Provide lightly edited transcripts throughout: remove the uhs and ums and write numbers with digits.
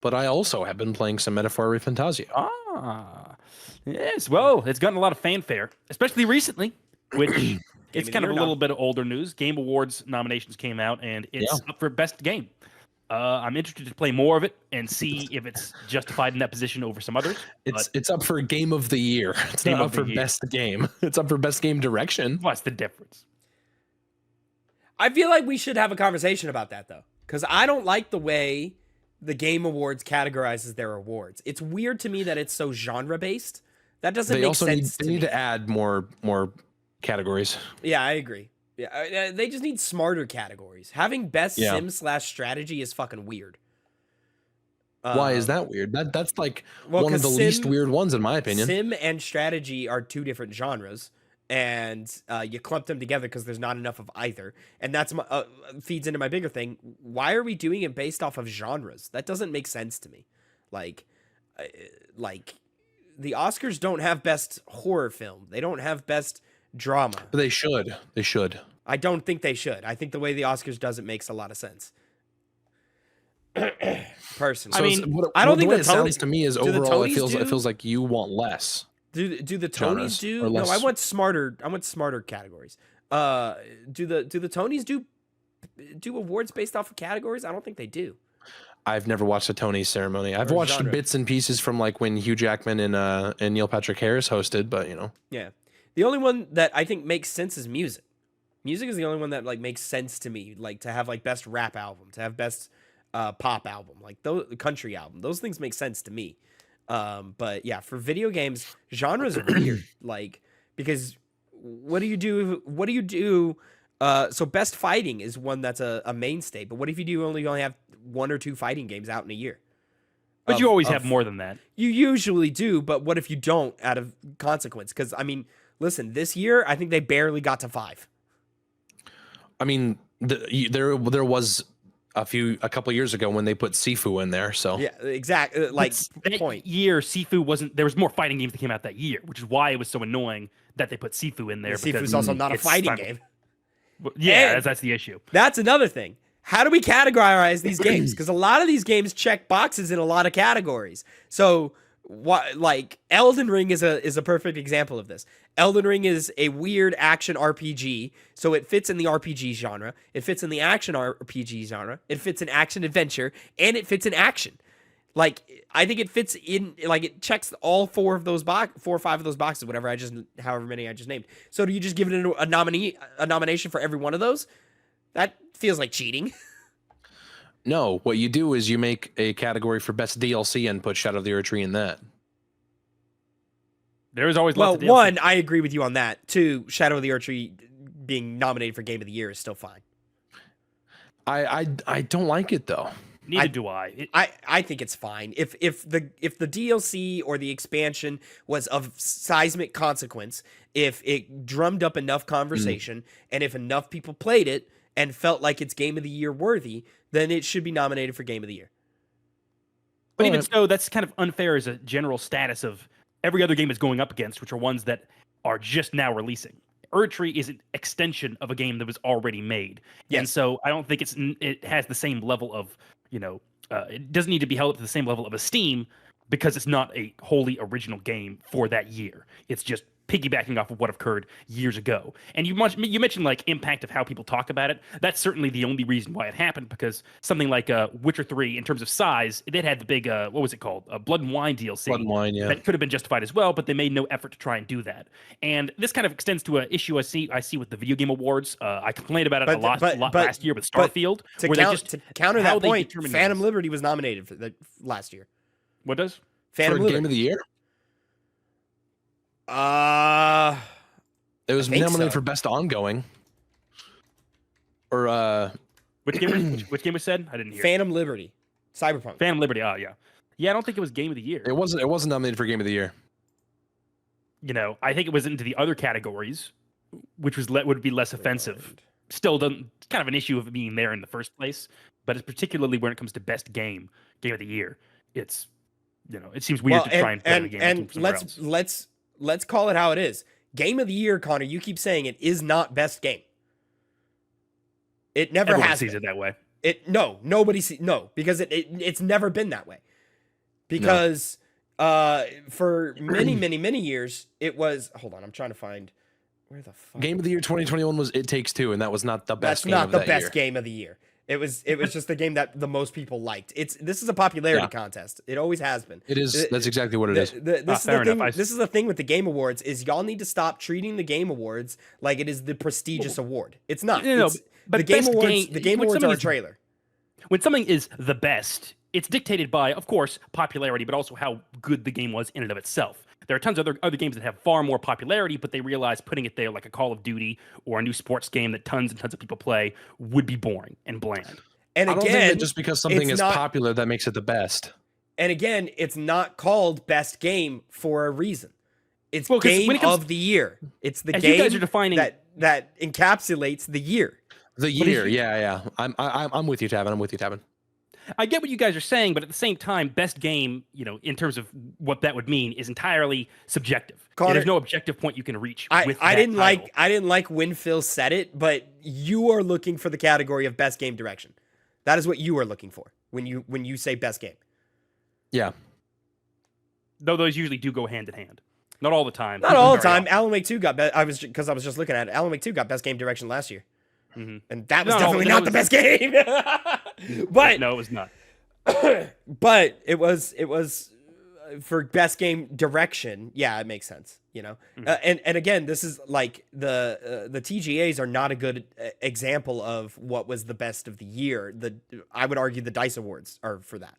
but I also have been playing some Metaphor Fantasia. Ah, yes. Well, it's gotten a lot of fanfare, especially recently, which it's kind of a little bit of older news. Game Awards nominations came out, and it's up for Best Game. I'm interested to play more of it and see if it's justified in that position over some others. It's up for Game of the Year. It's not up for Best Game. It's up for Best Game Direction. What's the difference? I feel like we should have a conversation about that, though, because I don't like the way the Game Awards categorizes their awards. It's weird to me that it's so genre-based. That doesn't make sense to me. They need to add more categories. Yeah, I agree. Yeah, they just need smarter categories. Having best sim/strategy is fucking weird. Why is that weird? That's like one of the least weird ones in my opinion. Sim and strategy are two different genres, and you clump them together because there's not enough of either. And that's feeds into my bigger thing. Why are we doing it based off of genres? That doesn't make sense to me. Like the Oscars don't have best horror film. They don't have best drama. But they should. They should. I don't think they should. I think the way the Oscars does it makes a lot of sense. Personally, I mean, I don't think the sounds to me is overall it feels like you want less. Do the Tonys do? No, I want smarter categories. Do the Tonys do awards based off of categories? I don't think they do. I've never watched a Tony ceremony. I've watched bits and pieces from like when Hugh Jackman and Neil Patrick Harris hosted, but you know. Yeah. The only one that I think makes sense is music. Music is the only one that like makes sense to me, like to have like best rap album, to have best pop album, like those country album. Those things make sense to me. But yeah, for video games, genres are weird. Like because what do you do? So best fighting is one that's a mainstay. But what if you only have 1 or 2 fighting games out in a year? But you always have more than that. You usually do. But what if you don't out of consequence? Because I mean, listen, this year I think they barely got to 5. I mean, there was a couple years ago when they put Sifu in there. So yeah, exactly. Like that year, Sifu wasn't. There was more fighting games that came out that year, which is why it was so annoying that they put Sifu in there. Sifu's also not a fighting game. Yeah, that's the issue. That's another thing. How do we categorize these games? Because a lot of these games check boxes in a lot of categories. So, like Elden Ring is a perfect example of this. Elden Ring is a weird action RPG, so it fits in the RPG genre. It fits in the action RPG genre. It fits in action adventure, and it fits in action. Like I think it fits in. Like it checks all 4 or 5 of those boxes. However many I just named. So do you just give it a nomination for every one of those? That feels like cheating. No, what you do is you make a category for best DLC and put Shadow of the Erdtree in that. There is always lots of DLC. 1, I agree with you on that. 2, Shadow of the Erdtree being nominated for Game of the Year is still fine. I don't like it though. Neither do I. I think it's fine. If the DLC or the expansion was of seismic consequence, if it drummed up enough conversation, and if enough people played it and felt like it's Game of the Year worthy, then it should be nominated for Game of the Year. But even so, that's kind of unfair as a general status of every other game is going up against, which are ones that are just now releasing. Erdtree is an extension of a game that was already made. Yes. And so I don't think it has the same level of, it doesn't need to be held up to the same level of esteem because it's not a wholly original game for that year. It's just piggybacking off of what occurred years ago. And you mentioned like impact of how people talk about it. That's certainly the only reason why it happened, because something like Witcher 3 in terms of size, it had the big what was it called? Blood and Wine DLC. Blood and Wine, yeah. That could have been justified as well, but they made no effort to try and do that. And this kind of extends to an issue I see with the video game awards. I complained about it a lot last year with Starfield. To counter that point, Phantom Liberty was nominated for last year. What does? Phantom Liberty. Game of the Year? It was nominated for best ongoing. Or which game was said? I didn't hear. Phantom Liberty, Cyberpunk. Phantom Liberty. Oh yeah, yeah. I don't think it was Game of the Year. It wasn't nominated for Game of the Year. I think it was into the other categories, which would be less offensive. Still, kind of an issue of it being there in the first place, but it's particularly when it comes to best game of the year. It's it seems weird to try and put a game and let's call it how it is. Game of the Year, Connor, you keep saying it is not best game. It never Everyone has sees it that way. Nobody sees because it's never been that way. because for many years it was. Hold on, I'm trying to find where the fuck. Game of the year 2021 was It Takes Two, and that was not the best. That's not the best game of the year. It was just the game that the most people liked. This is a popularity contest. It always has been. It is. That's exactly what it is. This is the thing with the Game Awards is y'all need to stop treating the Game Awards like it is the prestigious award. It's not. But the Game Awards are a trailer. When something is the best, it's dictated by, of course, popularity, but also how good the game was in and of itself. There are tons of other games that have far more popularity, but they realize putting it there like a Call of Duty or a new sports game that tons and tons of people play would be boring and bland. And I don't think that just because something is popular that makes it the best. And again, it's not called best game for a reason. It's game of the year. It's the game you guys are defining that encapsulates the year. The year, yeah. I'm with you, Tavin. I get what you guys are saying, but at the same time, best game, in terms of what that would mean, is entirely subjective. Connor, there's no objective point you can reach. I didn't like when Phil said it, but you are looking for the category of best game direction. That is what you are looking for when you say best game. Yeah. Though those usually do go hand in hand. Not all the time. Not all the time. Alan Wake 2 got I was just looking at it. Alan Wake 2 got best game direction last year. Mm-hmm. And that was definitely not the best game. But no, it was not. But it was for best game direction. Yeah, it makes sense, Mm-hmm. And again, this is like the TGAs are not a good example of what was the best of the year. I would argue the DICE Awards are for that.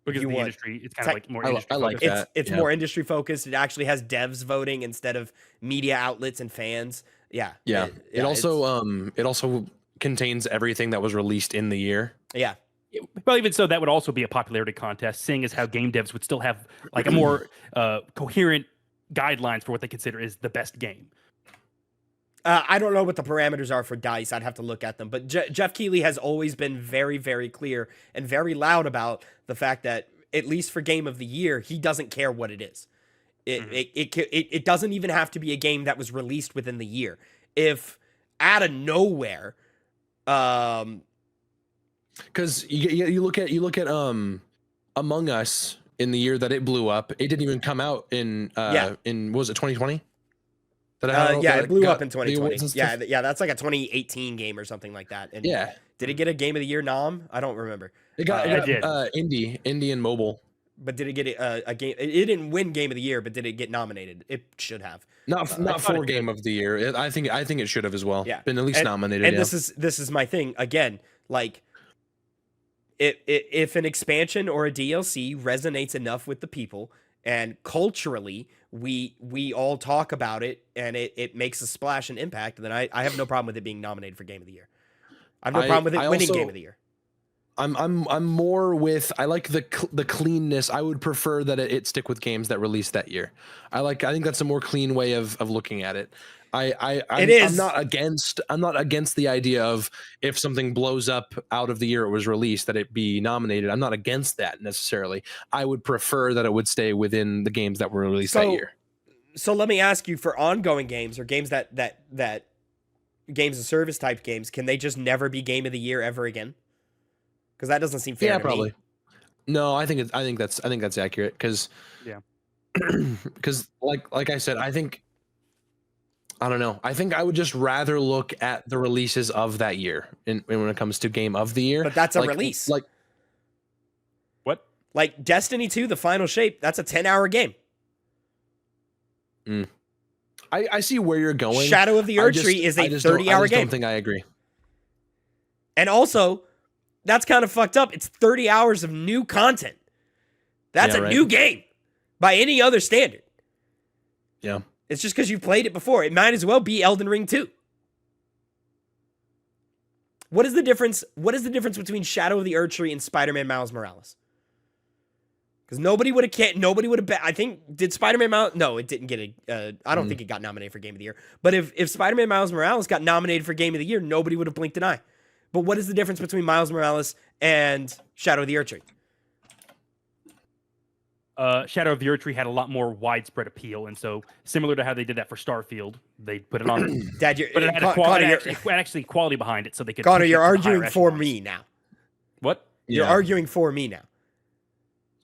Because the industry, it's kind of like more industry focused. That. It's more industry focused. It actually has devs voting instead of media outlets and fans. Yeah. It also contains everything that was released in the year. Yeah. Well, even so, that would also be a popularity contest, seeing as how game devs would still have like a more coherent guidelines for what they consider is the best game. I don't know what the parameters are for DICE. I'd have to look at them. But Jeff Keighley has always been very, very clear and very loud about the fact that, at least for Game of the Year, he doesn't care what it is. It doesn't even have to be a game that was released within the year. If out of nowhere, because you look at Among Us in the year that it blew up, it didn't even come out in was it 2020? It blew up in 2020. Yeah, that's like a 2018 game or something like that. And did it get a Game of the Year nom? I don't remember. It got indie and mobile. But did it get a game? It didn't win Game of the Year, but did it get nominated? It should have. Not for Game of the Year. I think it should have as well. Yeah, been at least nominated. And this is my thing again. Like, if an expansion or a DLC resonates enough with the people, and culturally we all talk about it, and it makes a splash and impact, then I have no problem with it being nominated for Game of the Year. I have no problem with it winning Game of the Year. I'm more with, I like the cleanness. I would prefer that it stick with games that released that year. I think that's a more clean way of looking at it. I'm not against the idea of if something blows up out of the year it was released that it be nominated. I'm not against that necessarily. I would prefer that it would stay within the games that were released that year. So let me ask you, for ongoing games or games that games of service type games, can they just never be Game of the Year ever again? Because that doesn't seem fair. Yeah, probably. No, I think that's accurate. Because like I said, I don't know. I think I would just rather look at the releases of that year when it comes to Game of the Year. But that's a release. Like what? Like Destiny 2, The Final Shape. That's a 10-hour game. I see where you're going. Shadow of the Erdtree is a 30-hour game. I don't think I agree. And also, that's kind of fucked up. It's 30 hours of new content. That's a new game by any other standard. Yeah. It's just because you've played it before. It might as well be Elden Ring 2. What is the difference? What is the difference between Shadow of the Erdtree and Spider-Man Miles Morales? Because nobody would have bet. I think, did Spider-Man Miles? No, it didn't get I don't think it got nominated for Game of the Year. But if Spider-Man Miles Morales got nominated for Game of the Year, nobody would have blinked an eye. But what is the difference between Miles Morales and Shadow of the Erdtree? Shadow of the Erdtree had a lot more widespread appeal, and so similar to how they did that for Starfield, they put it on. Dad, but it had actually quality behind it, so they could. Connor, you're arguing for me now. What? You're arguing for me now.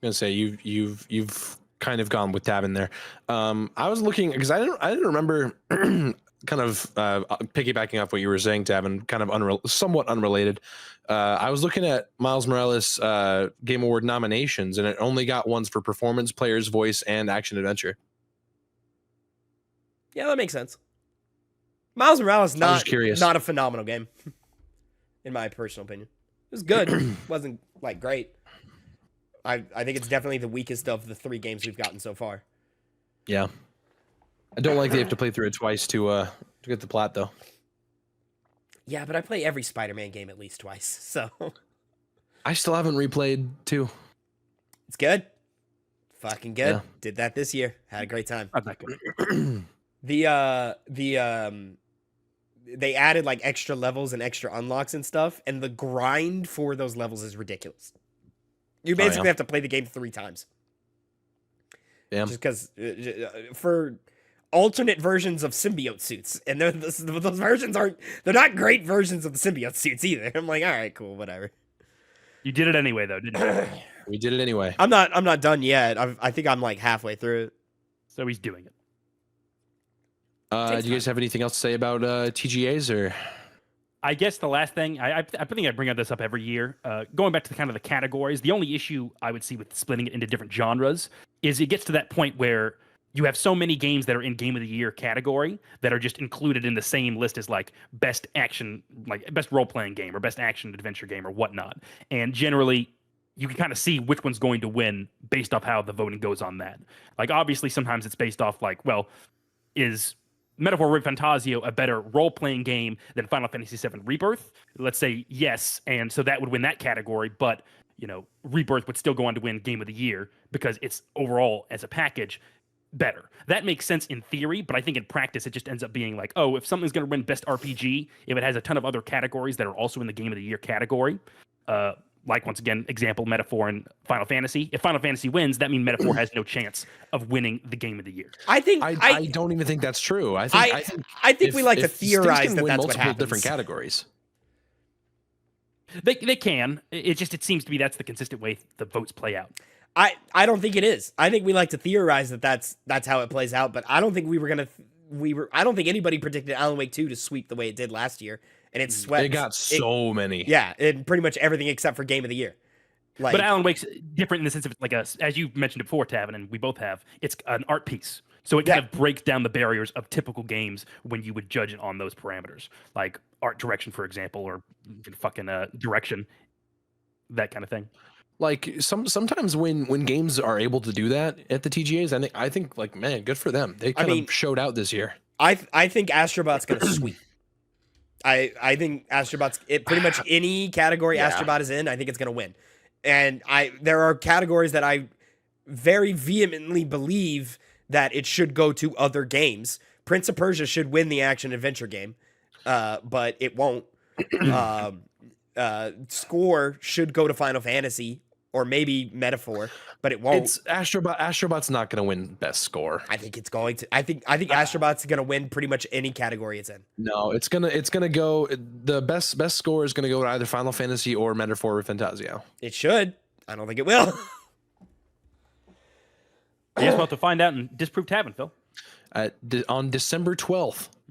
gonna say you've kind of gone with Tavin there. I was looking because I didn't remember. Kind of piggybacking off what you were saying, Tavin, kind of somewhat unrelated. I was looking at Miles Morales Game Award nominations, and it only got ones for performance, players, voice, and action adventure. Yeah, that makes sense. Miles Morales not a phenomenal game, in my personal opinion. It was good, wasn't like great. I think it's definitely the weakest of the 3 games we've gotten so far. Yeah. I don't like they have to play through it twice to get the plot, though. Yeah, but I play every Spider-Man game at least twice, so... I still haven't replayed 2. It's good. Fucking good. Yeah. Did that this year. Had a great time. Not that good. They added, like, extra levels and extra unlocks and stuff, and the grind for those levels is ridiculous. You basically have to play the game 3 times. Damn. Just because... for... alternate versions of symbiote suits, and those versions they're not great versions of the symbiote suits either. I'm like, all right, cool, whatever. You did it anyway, though, didn't you? We did it anyway. I'm not done yet. I think I'm like halfway through it. So he's doing it. Do you guys have anything else to say about TGAs or? I guess the last thing I think I bring this up every year. Going back to the kind of the categories, the only issue I would see with splitting it into different genres is it gets to that point where you have so many games that are in Game of the Year category that are just included in the same list as like best action, like best role-playing game or best action adventure game or whatnot. And generally, you can kind of see which one's going to win based off how the voting goes on that. Like obviously, sometimes it's based off like, well, is Metaphor Fantasio a better role-playing game than Final Fantasy VII Rebirth? Let's say yes, and so that would win that category, but you know, Rebirth would still go on to win Game of the Year because it's overall as a package better. That makes sense in theory, but I think in practice it just ends up being like, oh, if something's going to win best RPG, if it has a ton of other categories that are also in the Game of the Year category, like once again, example, Metaphor and Final Fantasy. If Final Fantasy wins, that means Metaphor has no chance of winning the Game of the Year. I don't even think that's true. I think we like to theorize that that's what happens. Different categories. They can. It seems to be that's the consistent way the votes play out. I don't think it is. I think we like to theorize that that's how it plays out, but I don't think I don't think anybody predicted Alan Wake 2 to sweep the way it did last year, and it swept. It got so many. Yeah, in pretty much everything except for Game of the Year. But Alan Wake's different in the sense of like as you mentioned it before, Tavin, and we both have, it's an art piece. So it kind of breaks down the barriers of typical games when you would judge it on those parameters, like art direction, for example, or fucking direction, that kind of thing. Like sometimes when games are able to do that at the TGAs, I think like, man, good for them. They kind of showed out this year. I think Astrobot's gonna sweep. I think Astrobot's pretty much any category Astrobot is in, I think it's gonna win. And there are categories that I very vehemently believe that it should go to other games. Prince of Persia should win the action adventure game, but it won't. Score should go to Final Fantasy or maybe Metaphor, but it won't. It's Astrobot. Astrobot's not going to win best score. I think it's going to. I think Astrobot's going to win pretty much any category it's in. No, it's gonna go. The best score is going to go to either Final Fantasy or Metaphor or Fantasio. It should. I don't think it will. I guess we'll have to find out and disprove Tavin, Phil. On December 12th.